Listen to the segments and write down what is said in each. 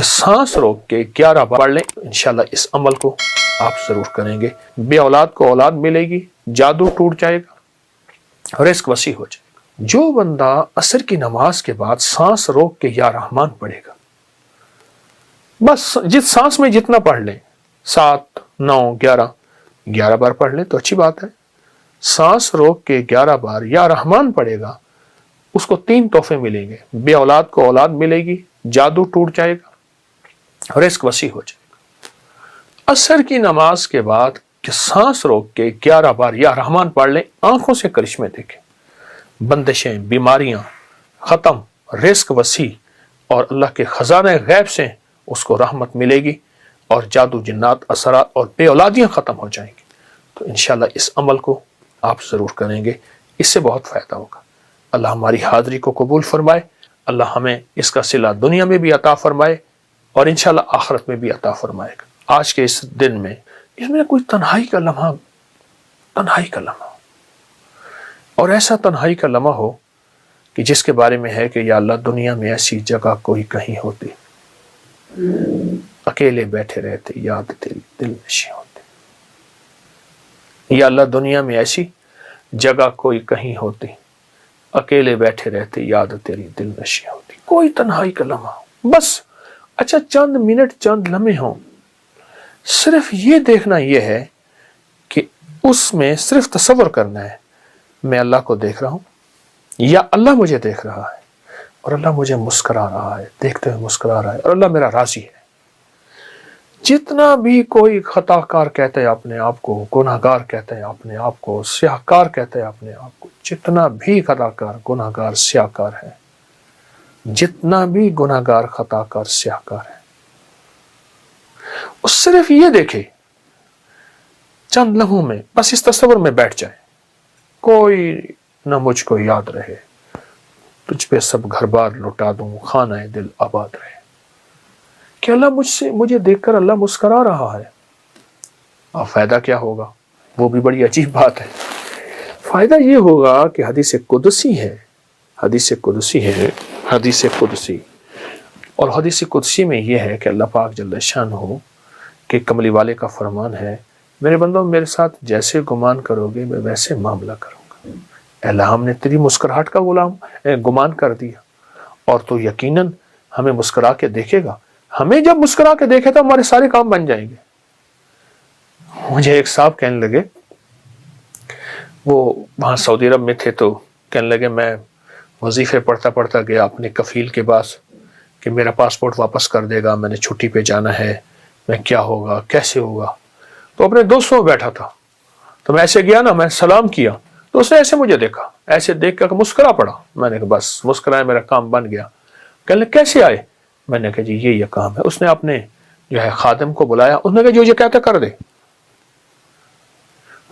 کہ سانس روک کے 11 بار پڑھ لیں، انشاءاللہ اس عمل کو آپ ضرور کریں گے، بے اولاد کو اولاد ملے گی، جادو ٹوٹ جائے گا، رزق وسیع ہو جائے گا۔ جو بندہ عصر کی نماز کے بعد سانس روک کے یا رحمان پڑھے گا، بس جس سانس میں جتنا پڑھ لیں، 7 9 11 بار پڑھ لیں تو اچھی بات ہے۔ سانس روک کے 11 بار یا رحمان پڑھے گا، اس کو 3 تحفے ملیں گے، بے اولاد کو اولاد ملے گی، جادو ٹوٹ جائے گا، رزق وسیع ہو جائے گا۔ عصر کی نماز کے بعد کہ سانس روک کے 11 بار یا رحمان پڑھ لیں، آنکھوں سے کرشمے دیکھیں، بندشیں، بیماریاں ختم، رزق وسیع، اور اللہ کے خزانہ غیب سے اس کو رحمت ملے گی، اور جادو جنات اثرات اور بے اولادیاں ختم ہو جائیں گی۔ تو انشاءاللہ اس عمل کو آپ ضرور کریں گے، اس سے بہت فائدہ ہوگا۔ اللہ ہماری حاضری کو قبول فرمائے، اللہ ہمیں اس کا صلہ دنیا میں بھی عطا فرمائے اور انشاءاللہ آخرت میں بھی عطا فرمائے گا۔ آج کے اس دن میں اس میں کوئی تنہائی کا لمحہ اور ایسا تنہائی کا لمحہ ہو کہ جس کے بارے میں ہے کہ یا اللہ دنیا میں ایسی جگہ کوئی کہیں ہوتی، اکیلے بیٹھے رہتے، یاد دل نشیں ہوتے۔ یا اللہ دنیا میں ایسی جگہ کوئی کہیں ہوتی، اکیلے بیٹھے رہتے، یاد تیری دل نشیں ہوتی۔ کوئی تنہائی کا لمحہ، بس اچھا چند منٹ چند لمحے ہوں، صرف یہ دیکھنا یہ ہے کہ اس میں صرف تصور کرنا ہے میں اللہ کو دیکھ رہا ہوں یا اللہ مجھے دیکھ رہا ہے، اور اللہ مجھے مسکرا رہا ہے، دیکھتے ہوئے مسکرا رہا ہے، اور اللہ میرا راضی ہے۔ جتنا بھی کوئی خطا کار کہتے ہیں اپنے آپ کو، گناہ گار کہتے ہیں اپنے آپ کو، سیاہ کار کہتے ہیں اپنے آپ کو، جتنا بھی خطا کار گناہ گار سیاہ کار ہے، جتنا بھی گناہ گار خطا کار سیاہ کار ہے، وہ صرف یہ دیکھے چند لمحوں میں، بس اس تصور میں بیٹھ جائے، کوئی نہ مجھ کو یاد رہے، تجھ پہ سب گھر بار لٹا دوں، خانہ دل آباد رہے، کہ اللہ مجھے دیکھ کر اللہ مسکرا رہا ہے۔ اب فائدہ کیا ہوگا؟ وہ بھی بڑی عجیب بات ہے۔ فائدہ یہ ہوگا کہ حدیث قدسی ہے، اور حدیث قدسی میں یہ ہے کہ اللہ پاک جل شانہ کہ کملی والے کا فرمان ہے، میرے بندوں میرے ساتھ جیسے گمان کرو گے میں ویسے معاملہ کروں گا۔ اے اللہ ہم نے تیری مسکراہٹ کا گمان کر دیا، اور تو یقیناً ہمیں مسکرا کے دیکھے گا، ہمیں جب مسکرا کے دیکھے تو ہمارے سارے کام بن جائیں گے۔ مجھے ایک صاحب کہنے لگے، وہ وہاں سعودی عرب میں تھے، تو کہنے لگے میں وظیفے پڑھتا گیا اپنے کفیل کے پاس کہ میرا پاسپورٹ واپس کر دے گا، میں نے چھٹی پہ جانا ہے، میں کیا ہوگا کیسے ہوگا۔ تو اپنے دوستوں میں بیٹھا تھا، تو میں ایسے گیا نا، میں سلام کیا تو اس نے ایسے مجھے دیکھا، ایسے دیکھ کر مسکرا پڑا۔ میں نے کہا بس مسکرایا، میرا کام بن گیا۔ کہنے لگے کیسے آئے؟ میں نے کہا جی یہ کام ہے۔ اس نے اپنے جو ہے خادم کو بلایا، اس نے کہا جو یہ کہتا کر دے۔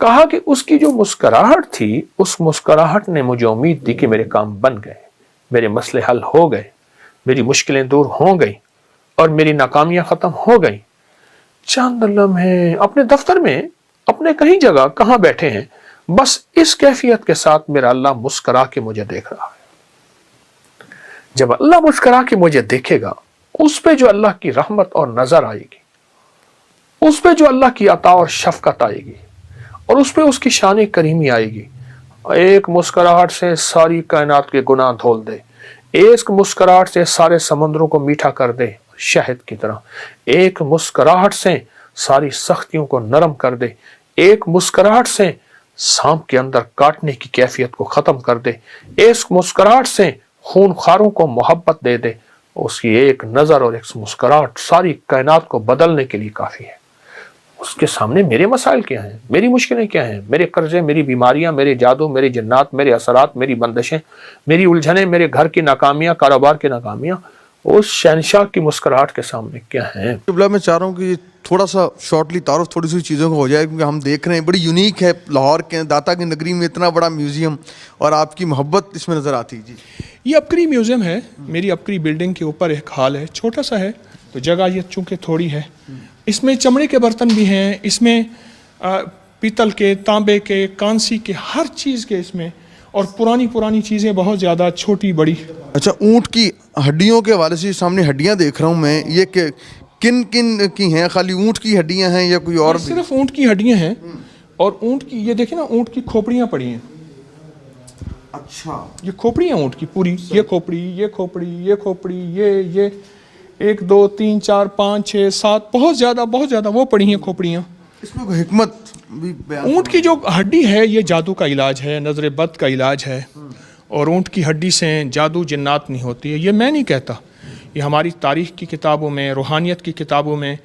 کہا کہ اس کی جو مسکراہٹ تھی، اس مسکراہٹ نے مجھے امید دی کہ میرے کام بن گئے، میرے مسئلے حل ہو گئے، میری مشکلیں دور ہو گئی، اور میری ناکامیاں ختم ہو گئی۔ چند لمحے اپنے دفتر میں، اپنے کہیں جگہ کہاں بیٹھے ہیں، بس اس کیفیت کے ساتھ میرا اللہ مسکرا کے مجھے دیکھ رہا ہے۔ جب اللہ مسکرا کے مجھے دیکھے گا، اس پہ جو اللہ کی رحمت اور نظر آئے گی، اس پہ جو اللہ کی عطا اور شفقت آئے گی، اور اس پہ اس کی شان کریمی آئے گی، ایک مسکراہٹ سے ساری کائنات کے گناہ دھول دے، ایک مسکراہٹ سے سارے سمندروں کو میٹھا کر دے شہد کی طرح، ایک مسکراہٹ سے ساری سختیوں کو نرم کر دے، ایک مسکراہٹ سے سانپ کے اندر کاٹنے کی کیفیت کو ختم کر دے، ایک مسکراہٹ سے خون خواروں کو محبت دے دے، اس کی ایک نظر اور ایک مسکراہٹ ساری کائنات کو بدلنے کے لیے کافی ہے۔ اس کے سامنے میرے مسائل کیا ہیں، میری مشکلیں کیا ہیں، میرے قرضے، میری بیماریاں، میرے جادو، میری جنات، میرے اثرات، میری بندشیں، میری الجھنیں، میرے گھر کی ناکامیاں، کاروبار کی ناکامیاں، اس شہنشاہ کی مسکراہٹ کے سامنے کیا ہیں۔ میں چاہ رہا ہوں کہ تھوڑا سا شارٹلی تعارف تھوڑی سی چیزوں کا ہو جائے، کیونکہ ہم دیکھ رہے ہیں بڑی یونیک ہے، لاہور کے داتا کی نگری میں اتنا بڑا میوزیم، اور آپ کی محبت اس میں نظر آتی۔ جی یہ اپکری میوزیم ہے، میری اپکری بلڈنگ کے اوپر ایک ہال ہے، چھوٹا سا ہے، تو جگہ یہ چونکہ تھوڑی ہے۔ اس میں چمڑے کے برتن بھی ہیں، اس میں پیتل کے، تانبے کے، کانسی کے، ہر چیز کے اس میں، اور پرانی چیزیں بہت زیادہ، چھوٹی بڑی۔ اچھا، اونٹ کی हड्डियों के हवाले से सामने हड्डियां देख रहा हूँ मैं, ये किन किन की हैं? खाली ऊँट की हड्डियां हैं या कोई और ये भी? सिर्फ ऊँट की हड्डियां हैं, और ऊँट की ये देखिए ना, ऊँट की खोपड़ियाँ पड़ी हैं। अच्छा, ये खोपड़ियाँ ऊँट की पूरी, ये खोपड़ी, ये खोपड़ी, ये खोपड़ी, ये 1 2 3 4 5 6 7 बहुत ज़्यादा वो पड़ी हैं खोपड़ियाँ। इसमें कोई हिकमत भी बयान? ऊँट की जो हड्डी है ये जादू का इलाज है, नज़र बद का इलाज है, और ऊँट की हड्डी से जादू जिन्नात नहीं होती है। ये मैं नहीं कहता, ये हमारी तारीख़ की किताबों में, रूहानियत की किताबों में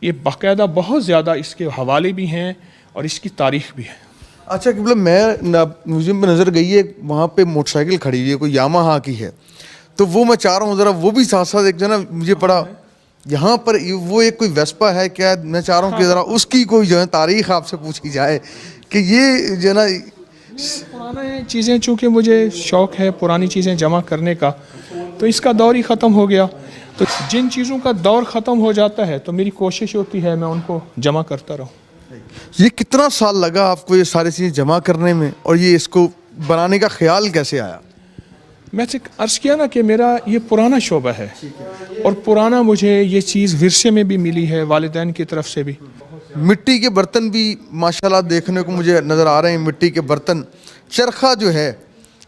ये बाकायदा बहुत ज़्यादा इसके हवाले भी हैं और इसकी तारीख़ भी है। अच्छा कि मतलब म्यूजियम में नज़र गई है, वहाँ पे मोटरसाइकिल खड़ी हुई है, कोई यामाहा की है, तो वो मैं चाह रहा हूँ ज़रा वो भी साथ साथ एक जो ना मुझे पड़ा यहाँ पर वो एक कोई वेस्पा है क्या? मैं चाह रहा हूँ कि ज़रा उसकी कोई जो है तारीख़ आपसे पूछी जाए कि ये जो है ना पुरानी चीज़ें, चूँकि मुझे शौक़ है पुरानी चीज़ें जमा करने का, तो इसका दौर ही ख़त्म हो गया। तो जिन चीज़ों का दौर ख़त्म हो जाता है तो मेरी कोशिश होती है मैं उनको जमा करता रहूँ। ये कितना साल लगा आपको ये सारी चीज़ें जमा करने में, और ये इसको बनाने का ख्याल कैसे आया? मैं से अर्ज़ किया ना कि मेरा ये पुराना शोबा है, और पुराना मुझे ये चीज़ विरसे में भी मिली है, वालिदैन की तरफ से भी। मिट्टी के बर्तन भी माशाल्लाह देखने को मुझे नज़र आ रहे हैं, मिट्टी के बर्तन। चरखा जो है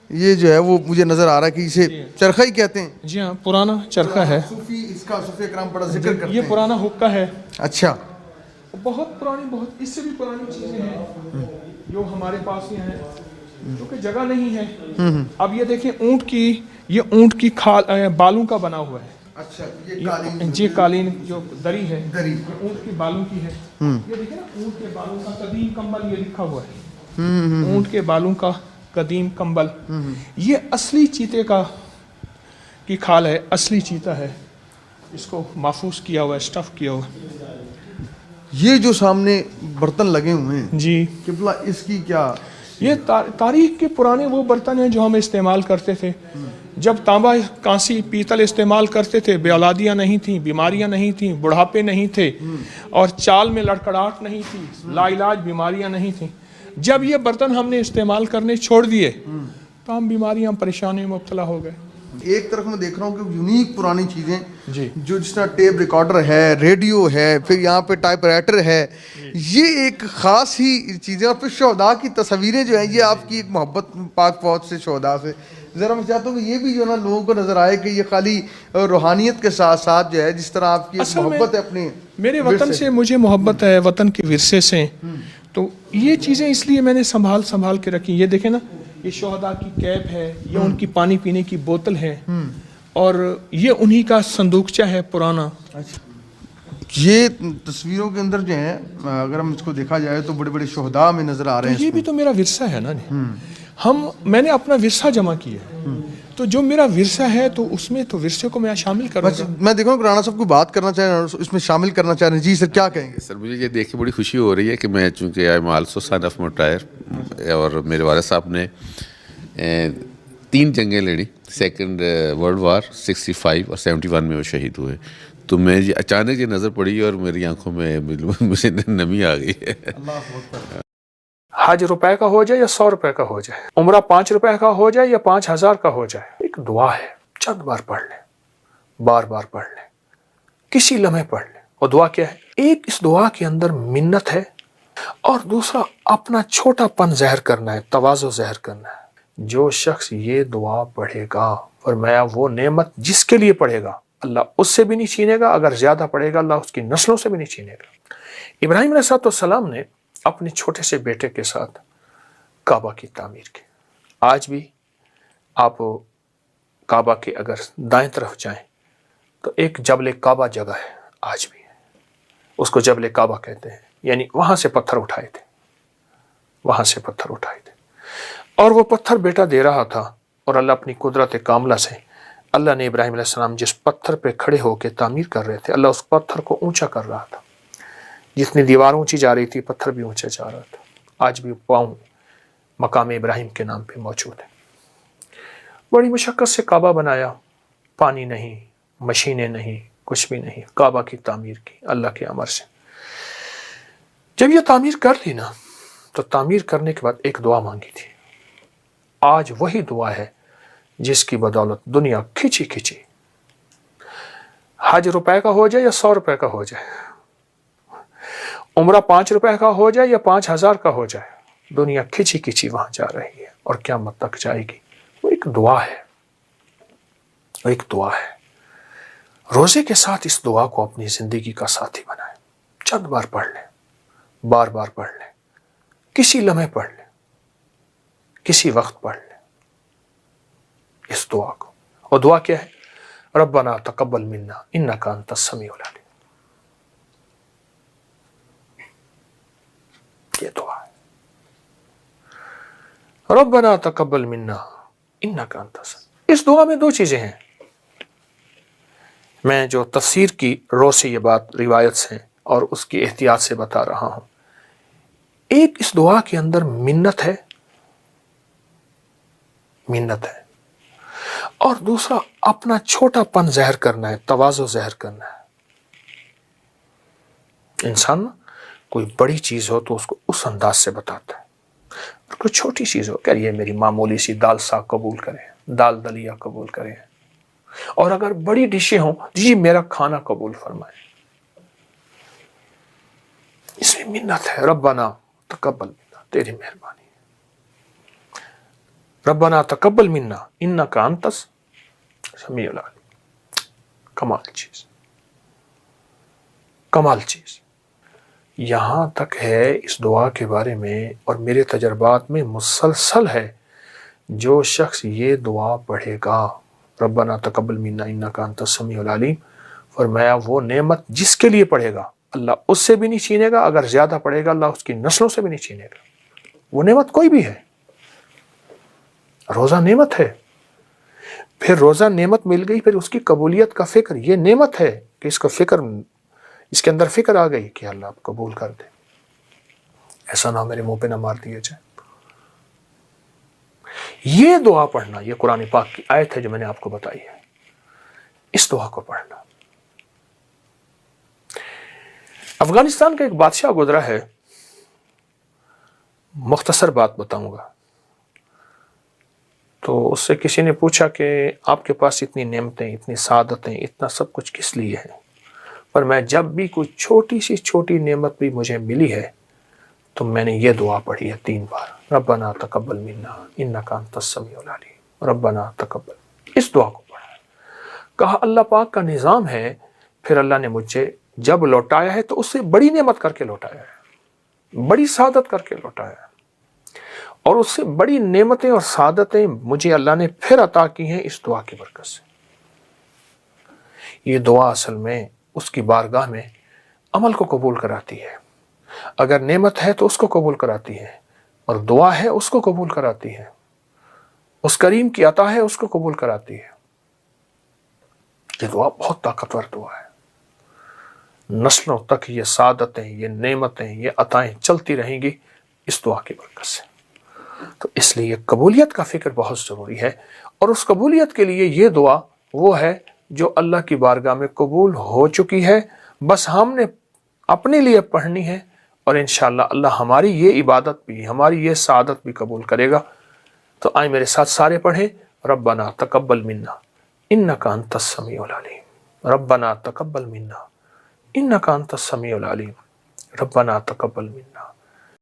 ये जो है वो मुझे नज़र आ रहा है कि इसे चरखा ही कहते हैं। जी हाँ, पुराना चरखा है। सूफी इकराम बड़ा जिक्र करते ये हैं। पुराना हुक्का है। अच्छा, बहुत पुरानी, बहुत इससे भी पुरानी चीज़ें हैं जो हमारे पास ये हैं, क्योंकि जगह नहीं है। अब ये देखें, ये ऊँट की खाल बालों का बना हुआ है। अच्छा, ये कालीन जो दरी है, दरी। ये ऊँट के बालों की है। ये देखिए ना, ऊँट के बालों का कदीम कंबल, ये लिखा हुआ है, ऊँट के बालों का कदीम कंबल। ये असली चीते की खाल है, असली चीता है, इसको महफूज किया हुआ है, स्टफ किया हुआ है। ये जो सामने बर्तन लगे हुए हैं जी, किबला, इसकी क्या? ये तारीख के पुराने वो बर्तन हैं जो हम इस्तेमाल करते थे। जब तांबा, कांसी, पीतल इस्तेमाल करते थे, बेऔलादियाँ नहीं थी, बीमारियाँ नहीं थी, बुढ़ापे नहीं थे, और चाल में लड़खड़ाहट नहीं थी, लाइलाज बीमारियाँ नहीं थी। जब ये बर्तन हमने इस्तेमाल करने छोड़ दिए तो हम बीमारियाँ, परेशानी में मुब्तला हो गए। एक तरफ मैं देख रहा हूँ कि यूनिक पुरानी चीज़ें जी, जो जिस तरह टेप रिकॉर्डर है, रेडियो है, फिर यहाँ पे टाइपराइटर है, ये एक ख़ास ही चीज़ें, और फिर शोहदा की तस्वीरें जो हैं, ये आपकी एक मोहब्बत पाक फौज से, शोहदा से। ज़रा मैं चाहता हूँ कि ये भी जो है ना लोगों को नज़र आए कि ये खाली रूहानियत के साथ साथ जो है, जिस तरह आपकी एक मोहब्बत है अपने मेरे वतन से, मुझे मोहब्बत है वतन के विरसे से, तो ये चीज़ें इसलिए मैंने संभाल के रखी। ये देखें ना, ये शोहदा की कैप है, ये उनकी पानी पीने की बोतल है, और ये उन्हीं का संदूकचा है पुराना। ये तस्वीरों के अंदर जो है, अगर हम इसको देखा जाए तो बड़े बड़े शोहदा में नज़र आ रहे हैं। ये भी तो मेरा विरसा है ना। मैंने अपना विरसा जमा किया, तो जो मेरा विरसा है तो उसमें तो विरसे को मैं शामिल करूँगा। मैं देखूँ राणा साहब को बात करना चाह रहे हैं, इसमें शामिल करना चाह रहे हैं। जी सर, क्या कहेंगे? सर, मुझे ये देख के बड़ी खुशी हो रही है कि मैं, चूँकि I am also son of मोटायर, और मेरे वाले साहब ने 3 जंगें लड़ी, सेकंड वर्ल्ड वार 65 और 71 में वो शहीद हुए। तो मैं ये अचानक ये नज़र पड़ी और मेरी आंखों में मुझे नमी आ गई है। हज रुपए का हो जाए या 100 रुपए का हो जाए, उम्रा 5 रुपए का हो जाए या 5000 का हो जाए, एक दुआ है, चंद बार पढ़ ले, बार बार पढ़ ले, किसी लम्हे पढ़ ले। और दुआ क्या है? एक इस दुआ के अंदर मिन्नत है, और दूसरा अपना छोटापन ज़हर करना है, तवाज़ु ज़हर करना है। जो शख्स ये दुआ पढ़ेगा, फरमाया वो नेमत जिसके लिए पढ़ेगा अल्लाह उससे भी नहीं छीनेगा, अगर ज़्यादा पढ़ेगा अल्लाह उसकी नस्लों से भी नहीं छीनेगा। इब्राहिम अलैहिस्सलाम ने अपने छोटे से बेटे के साथ काबा की तामीर की। आज भी आप काबा के अगर दाएं तरफ जाएं तो एक जबल काबा जगह है, आज भी है, उसको जबल काबा कहते हैं। यानी वहाँ से पत्थर उठाए थे, वहाँ से पत्थर उठाए थे, और वो पत्थर बेटा दे रहा था, और अल्लाह अपनी कुदरत कामला से, अल्लाह ने इब्राहिम अलैहिस्सलाम जिस पत्थर पे खड़े होकर तामीर कर रहे थे, अल्लाह उस पत्थर को ऊंचा कर रहा था। जितनी दीवार ऊंची जा रही थी, पत्थर भी ऊंचा जा रहा था। आज भी पाँव मकाम इब्राहिम के नाम पे मौजूद है। बड़ी मुशक्कत से काबा बनाया, पानी नहीं, मशीनें नहीं, कुछ भी नहीं, काबा की तामीर की अल्लाह के अमर से। जब ये तामीर कर ली ना, तो तामीर करने के बाद एक दुआ मांगी थी। आज वही दुआ है जिसकी बदौलत दुनिया खिंची खिंची हज रुपए का हो जाए या 100 रुपए का हो जाए, उम्रा 5 रुपए का हो जाए या 5,000 का हो जाए, दुनिया खिंची खिंची वहां जा रही है और क़यामत तक जाएगी। वो एक दुआ है, वो एक दुआ है। रोजे के साथ इस दुआ को अपनी जिंदगी का साथी बनाएं। चंद बार पढ़ लें, बार बार पढ़ लें, किसी लम्हे पढ़ लें, किसी वक्त पढ़ लें इस दुआ को। और दुआ क्या है? रब्बना तकब्बल मिन्ना इन्नका अंतस समीउल अलीम। ये दुआ है, रब्बना तकब्बल मिन्ना इन्नका अंतस। इस दुआ में दो चीजें हैं। मैं जो तफसीर की रो से ये बात रिवायत से और उसकी एहतियात से बता रहा हूं। एक, इस दुआ के अंदर मिन्नत है, मिन्नत है, और दूसरा अपना छोटापन ज़ाहिर करना है, तवाज़ु ज़ाहिर करना है। इंसान कोई बड़ी चीज़ हो तो उसको उस अंदाज से बताता है, और कोई छोटी चीज़ हो, कह ये मेरी मामूली सी दाल साग कबूल करें, दाल दलिया कबूल करें, और अगर बड़ी डिशें हों, जी मेरा खाना कबूल फरमाए। इसमें मिन्नत है। रब्बना तकब्बल मिन्ना, तेरी मेहरबानी, रब्बना तकब्बल मिन्ना इन्नका अंतस समीउल अलीम। कमाल चीज, कमाल चीज। यहां तक है इस दुआ के बारे में, और मेरे तजर्बात में मुसलसल है, जो शख्स ये दुआ पढ़ेगा, रब्बना तकब्बल मिन्ना इन्नका अंतस समीउल अलीम, फरमाया वो नेमत जिसके लिए पढ़ेगा अल्लाह उससे भी नहीं छीनेगा, अगर ज्यादा पढ़ेगा अल्लाह उसकी नस्लों से भी नहीं छीनेगा। वो नेमत कोई भी है। रोजा नेमत है, फिर रोजा नेमत मिल गई, फिर उसकी कबूलियत का फिक्र, ये नेमत है कि इसका फिक्र, इसके अंदर फिक्र आ गई कि अल्लाह आप कबूल कर दे, ऐसा ना मेरे मुंह पे ना मार दिया जाए। ये दुआ पढ़ना, ये कुरान पाक की आयत है जो मैंने आपको बताई है, इस दुआ को पढ़ना। अफगानिस्तान का एक बादशाह गुजरा है, मुख्तसर बात बताऊंगा। तो उससे किसी ने पूछा कि आपके पास इतनी नेमतें, इतनी सादतें, इतना सब कुछ किस लिए है? पर मैं जब भी कोई छोटी सी छोटी नेमत भी मुझे मिली है तो मैंने ये दुआ पढ़ी है 3 बार, रब्बना तकब्बल मिन्ना इन्नका अंतस समीउल अलीम, रब्बना तकब्बल। इस दुआ को पढ़ा, कहा अल्लाह पाक का निज़ाम है, फिर अल्लाह ने मुझे जब लौटाया है तो उससे बड़ी नेमत करके लौटाया है, बड़ी सादत करके लौटाया है, और उससे बड़ी नेमतें और सादतें मुझे अल्लाह ने फिर अता की हैं इस दुआ की बरकत से। ये दुआ असल में उसकी बारगाह में अमल को कबूल कराती है। अगर नेमत है तो उसको कबूल कराती है, और दुआ है उसको कबूल कराती है, उस करीम की अता है उसको कबूल कराती है। ये दुआ बहुत ताकतवर दुआ है। नस्लों तक ये सादतें, ये नेमतें, ये अताएं चलती रहेंगी इस दुआ की बरकत से। तो इसलिए कबूलियत का फिक्र बहुत ज़रूरी है, और उस कबूलियत के लिए ये दुआ वो है जो अल्लाह की बारगाह में कबूल हो चुकी है, बस हमने अपने लिए पढ़नी है, और इंशाअल्लाह अल्लाह हमारी ये इबादत भी, हमारी ये सादत भी कबूल करेगा। तो आए मेरे साथ सारे पढ़ें, रब्बना तकब्बल मिन्ना इन्नका अंतस समीउल अलीम, रब्बना तकब्बल मिन्ना इन्नका अंतस समीउल अलीम, रब्बना तकब्बल मिन्ना